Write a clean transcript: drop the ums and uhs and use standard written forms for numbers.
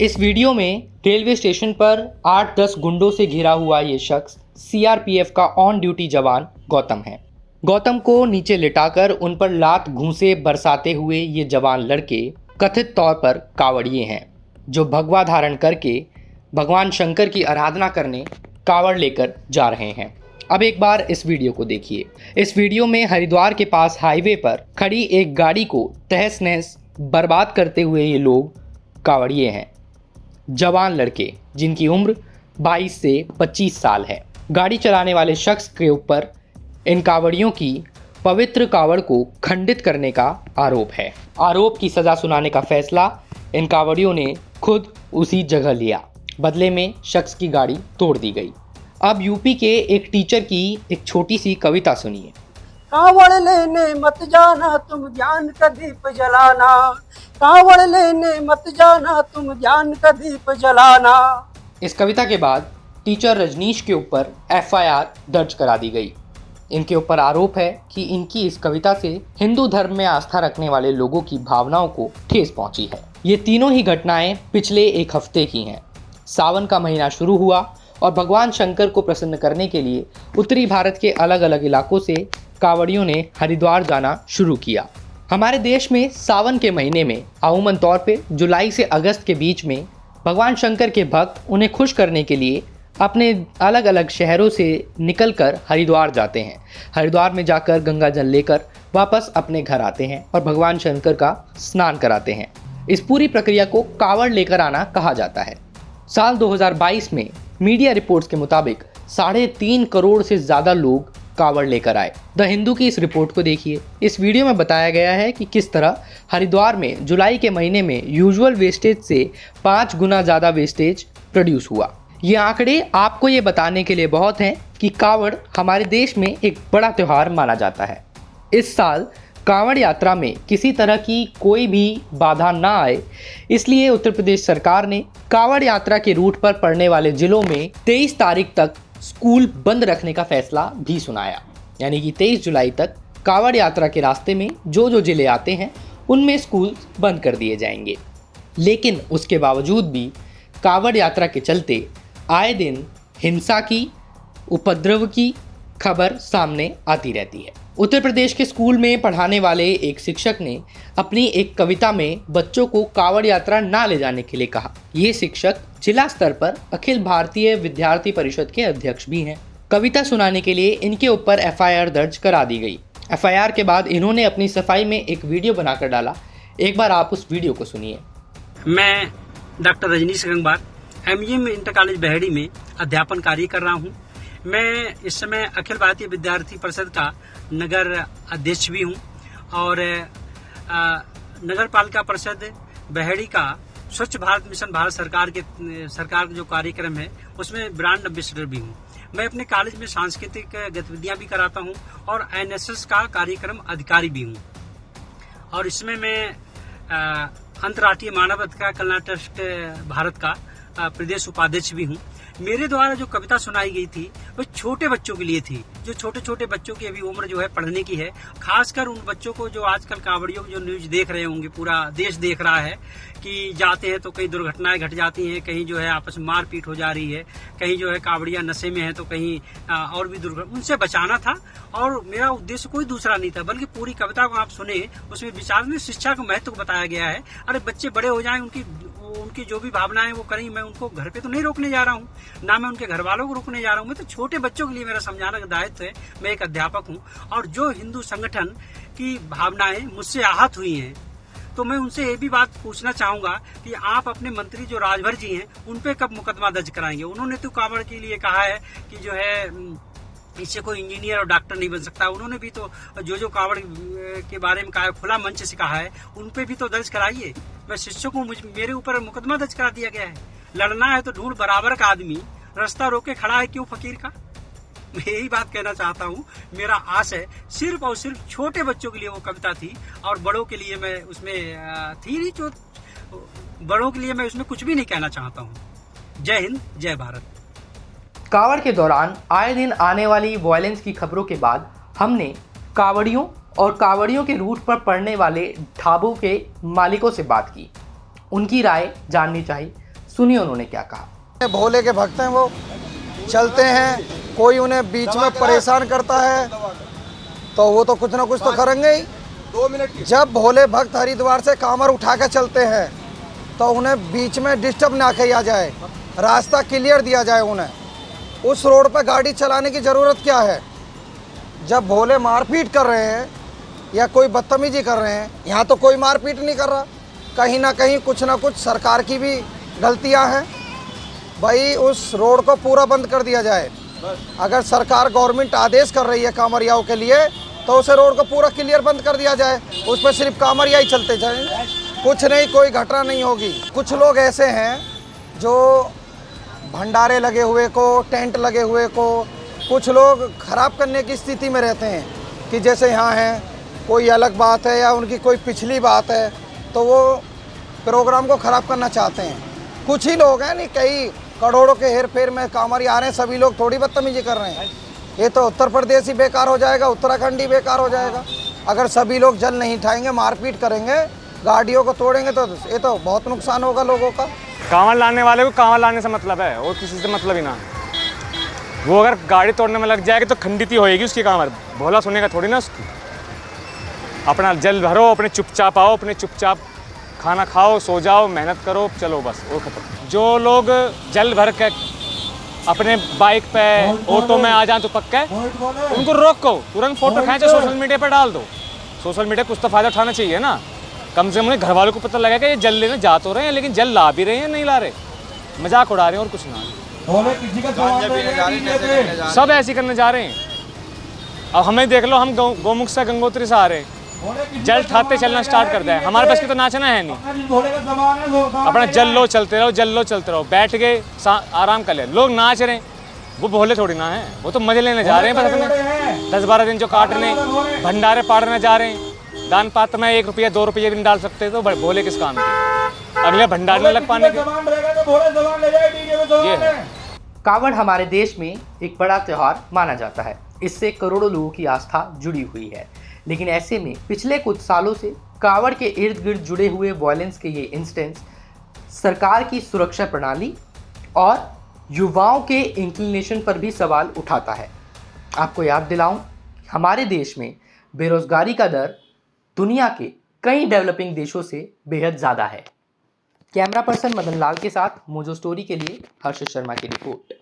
इस वीडियो में railway station पर 8-10 गुंडों से घिरा हुआ ये शख्स सीआरपीएफ का ऑन ड्यूटी जवान गौतम है। गौतम को नीचे लिटाकर उन पर लात घूंसे बरसाते हुए ये जवान लड़के कथित तौर पर कावड़िए हैं, जो भगवा धारण करके भगवान शंकर की आराधना करने कावड़ लेकर जा रहे हैं। अब एक बार इस वीडियो को देखिए। इस वीडियो में हरिद्वार के पास हाईवे पर खड़ी एक गाड़ी को तहस नहस बर्बाद करते हुए ये लोग कावड़िए हैं, जवान लड़के जिनकी उम्र 22 से 25 साल है। गाड़ी चलाने वाले शख्स के ऊपर इन कावड़ियों की पवित्र कावड़ को खंडित करने का आरोप है। आरोप की सज़ा सुनाने का फैसला इन कावड़ियों ने खुद उसी जगह लिया। बदले में शख्स की गाड़ी तोड़ दी गई। अब यूपी के एक टीचर की एक छोटी सी कविता सुनिए। कावड़ लेने मत जाना तुम ज्ञान का दीप जलाना, कावड़ लेने मत जाना तुम ज्ञान का दीप जलाना। इस कविता के बाद टीचर रजनीश के ऊपर एफआईआर दर्ज करा दी गई। इनके ऊपर आरोप है कि इनकी इस कविता से हिंदू धर्म में आस्था रखने वाले लोगों की भावनाओं को ठेस पहुंची है। ये तीनों ही घटनाएं पिछले एक हफ्ते की हैं। सावन का महीना शुरू हुआ और भगवान शंकर को प्रसन्न करने के लिए उत्तरी भारत के अलग अलग इलाकों से कावड़ियों ने हरिद्वार जाना शुरू किया। हमारे देश में सावन के महीने में अमूमन तौर पे जुलाई से अगस्त के बीच में भगवान शंकर के भक्त उन्हें खुश करने के लिए अपने अलग अलग शहरों से निकलकर हरिद्वार जाते हैं। हरिद्वार में जाकर गंगा जल लेकर वापस अपने घर आते हैं और भगवान शंकर का स्नान कराते हैं। इस पूरी प्रक्रिया को कावड़ लेकर आना कहा जाता है। साल 2022 में मीडिया रिपोर्ट्स के मुताबिक 3.5 करोड़ से ज़्यादा लोग कावड़ लेकर आए। द हिंदू की इस रिपोर्ट को देखिए। इस वीडियो में बताया गया है कि किस तरह हरिद्वार में जुलाई के महीने में यूजुअल वेस्टेज से 5 गुना ज़्यादा वेस्टेज प्रोड्यूस हुआ। ये आंकड़े आपको ये बताने के लिए बहुत हैं कि कावड़ हमारे देश में एक बड़ा त्यौहार माना जाता है। इस साल कांवड़ यात्रा में किसी तरह की कोई भी बाधा ना आए, इसलिए उत्तर प्रदेश सरकार ने कांवड़ यात्रा के रूट पर पड़ने वाले जिलों में 23 तारीख तक स्कूल बंद रखने का फैसला भी सुनाया। यानी कि 23 जुलाई तक कांवड़ यात्रा के रास्ते में जो जिले आते हैं उनमें स्कूल बंद कर दिए जाएंगे। लेकिन उसके बावजूद भी कांवड़ यात्रा के चलते आए दिन हिंसा की, उपद्रव की खबर सामने आती रहती है। उत्तर प्रदेश के स्कूल में पढ़ाने वाले एक शिक्षक ने अपनी एक कविता में बच्चों को कावड़ यात्रा ना ले जाने के लिए कहा। ये शिक्षक जिला स्तर पर अखिल भारतीय विद्यार्थी परिषद के अध्यक्ष भी हैं। कविता सुनाने के लिए इनके ऊपर एफआईआर दर्ज करा दी गई। एफआईआर के बाद इन्होंने अपनी सफाई में एक वीडियो बनाकर डाला। एक बार आप उस वीडियो को सुनिए। मैं doctor Rajneesh Gangwar MGM inter college Baheri में अध्यापन कार्य कर रहा हूँ। मैं इस समय अखिल भारतीय विद्यार्थी परिषद का नगर अध्यक्ष भी हूँ और नगर पालिका परिषद बहेड़ी का स्वच्छ भारत मिशन भारत सरकार का जो कार्यक्रम है उसमें ब्रांड एम्बेसडर भी हूँ। मैं अपने कॉलेज में सांस्कृतिक गतिविधियां भी कराता हूँ और एनएसएस का कार्यक्रम अधिकारी भी हूँ। और इसमें मैं अंतर्राष्ट्रीय मानव अधिकार कल्याण ट्रस्ट भारत का प्रदेश उपाध्यक्ष भी हूँ। मेरे द्वारा जो कविता सुनाई गई थी वो छोटे बच्चों के लिए थी, जो छोटे छोटे बच्चों की अभी उम्र जो है पढ़ने की है। खासकर उन बच्चों को जो आजकल कावड़ियों की जो न्यूज देख रहे होंगे, पूरा देश देख रहा है कि जाते हैं तो कई दुर्घटनाएं घट जाती हैं, कहीं जो है आपस में मारपीट हो जा रही है, कहीं जो है कावड़ियां नशे में है तो कहीं और भी दुर्घटना, उनसे बचाना था। और मेरा उद्देश्य कोई दूसरा नहीं था, बल्कि पूरी कविता को आप सुने, उसमें विचार में शिक्षा का महत्व बताया गया है। अरे बच्चे बड़े हो जाएं, उनकी जो भी भावनाएं वो करें। मैं उनको घर पे तो नहीं रोकने जा रहा हूँ, ना मैं उनके घर वालों को रोकने जा रहा हूँ। मैं तो छोटे बच्चों के लिए मेरा समझाने का दायित्व है। मैं एक अध्यापक हूँ और जो हिंदू संगठन की भावनाएं मुझसे आहत हुई हैं, तो मैं उनसे ये भी बात पूछना चाहूंगा कि आप अपने मंत्री जो राजभर जी हैं उन पे कब मुकदमा दर्ज कराएंगे। उन्होंने तो कावड़ के लिए कहा है कि जो है इससे कोई इंजीनियर और डॉक्टर नहीं बन सकता। उन्होंने भी तो जो कावड़ के बारे में कहा है, खुला मंच से कहा है, उन पे भी तो दर्ज कराइए। मैं शिक्षकों मेरे ऊपर मुकदमा दर्ज करा दिया गया है। लड़ना है तो ढूंढ बराबर का आदमी, रास्ता रोके खड़ा है क्यों फकीर का। मैं यही बात कहना चाहता हूँ। मेरा आस है सिर्फ और सिर्फ छोटे बच्चों के लिए वो कविता थी और बड़ों के लिए मैं उसमें थी नहीं, जो बड़ों के लिए मैं उसमें कुछ भी नहीं कहना चाहता हूँ। जय हिंद, जय भारत। कावड़ के दौरान आए दिन आने वाली वायलेंस की खबरों के बाद हमने कावड़ियों और कावड़ियों के रूट पर पड़ने वाले ढाबों के मालिकों से बात की। उनकी राय जाननी चाहिए। सुनिए उन्होंने क्या कहा। भोले के भक्त हैं, वो चलते हैं, कोई उन्हें बीच में परेशान करता है तो वो तो कुछ ना कुछ तो करेंगे ही। 2 मिनट जब भोले भक्त हरिद्वार से कांवर उठा के चलते हैं तो उन्हें बीच में डिस्टर्ब ना किया जाए, रास्ता क्लियर दिया जाए उन्हें। उस रोड पर गाड़ी चलाने की ज़रूरत क्या है? जब भोले मारपीट कर रहे हैं या कोई बदतमीजी कर रहे हैं, यहाँ तो कोई मारपीट नहीं कर रहा। कहीं ना कहीं कुछ ना कुछ सरकार की भी गलतियाँ हैं। भाई उस रोड को पूरा बंद कर दिया जाए। अगर सरकार गवर्नमेंट आदेश कर रही है कांवरियाओं के लिए तो उसे रोड को पूरा क्लियर बंद कर दिया जाए, उस पर सिर्फ कांवरिया ही चलते जाएं, कुछ नहीं, कोई घटना नहीं होगी। कुछ लोग ऐसे हैं जो भंडारे लगे हुए को, टेंट लगे हुए को, कुछ लोग ख़राब करने की स्थिति में रहते हैं कि जैसे यहाँ हैं, कोई अलग बात है या उनकी कोई पिछली बात है तो वो प्रोग्राम को ख़राब करना चाहते हैं। कुछ ही लोग हैं, नहीं कई करोड़ों के हेर फेर में कांवरी आ रहे हैं, सभी लोग थोड़ी बदतमीजी कर रहे हैं। ये तो उत्तर प्रदेश ही बेकार हो जाएगा, उत्तराखंड ही बेकार हो जाएगा अगर सभी लोग जल नहीं उठाएंगे, मारपीट करेंगे, गाड़ियों को तोड़ेंगे तो ये तो बहुत नुकसान होगा लोगों का। कांवड़ लाने वाले को कांवड़ लाने से मतलब है और किसी से मतलब ही ना। वो अगर गाड़ी तोड़ने में लग जाएगी तो खंडित ही होएगी उसकी कांवड़, भोला सुनेगा थोड़ी ना उसकी। अपना जल भरो, अपने चुपचाप आओ, अपने चुपचाप खाना खाओ, सो जाओ, मेहनत करो, चलो बस, वो खत्म। जो लोग जल भर के अपने बाइक पे ऑटो में आ जाए तो पक्का उनको रोको, तुरंत फोटो खींचो, सोशल मीडिया पर डाल दो। सोशल मीडिया कुछ तो फायदा उठाना चाहिए ना, कम से कम उन्हें घर वालों को पता लगा कि ये जल लेने जा तो रहे हैं लेकिन जल ला भी रहे हैं, नहीं ला रहे, मजाक उड़ा रहे हैं और कुछ ना। सब ऐसे करने जा रहे हैं। अब हमें देख लो, हम गौमुख से गंगोत्री से आ रहे हैं, जल ठाते चलना स्टार्ट कर दिया है। हमारे पास की तो नाचना है नहीं, अपना जल लो चलते रहो, जल लो चलते रहो, बैठ गए आराम कर ले। लोग नाच रहे हैं, वो भोले थोड़ी ना है, वो तो मजे लेने जा रहे हैं बस अपने 10-12 दिन जो काटने, भंडारे पाड़ने जा रहे हैं। दान पात्र में 1 रुपया 2 रुपये भी नहीं डाल सकते तो भोले किस काम के? अगले भंडारे में लग पाने के ये है। कावड़ हमारे देश में एक बड़ा त्यौहार माना जाता है, इससे करोड़ों लोगों की आस्था जुड़ी हुई है। लेकिन ऐसे में पिछले कुछ सालों से कावड़ के इर्द गिर्द जुड़े हुए वायलेंस के ये इंसिडेंट्स सरकार की सुरक्षा प्रणाली और युवाओं के इंक्लिनेशन पर भी सवाल उठाता है। आपको याद दिलाऊं, हमारे देश में बेरोजगारी का दर दुनिया के कई डेवलपिंग देशों से बेहद ज़्यादा है। कैमरा पर्सन मदन लाल के साथ मोजो स्टोरी के लिए हर्षित शर्मा की रिपोर्ट।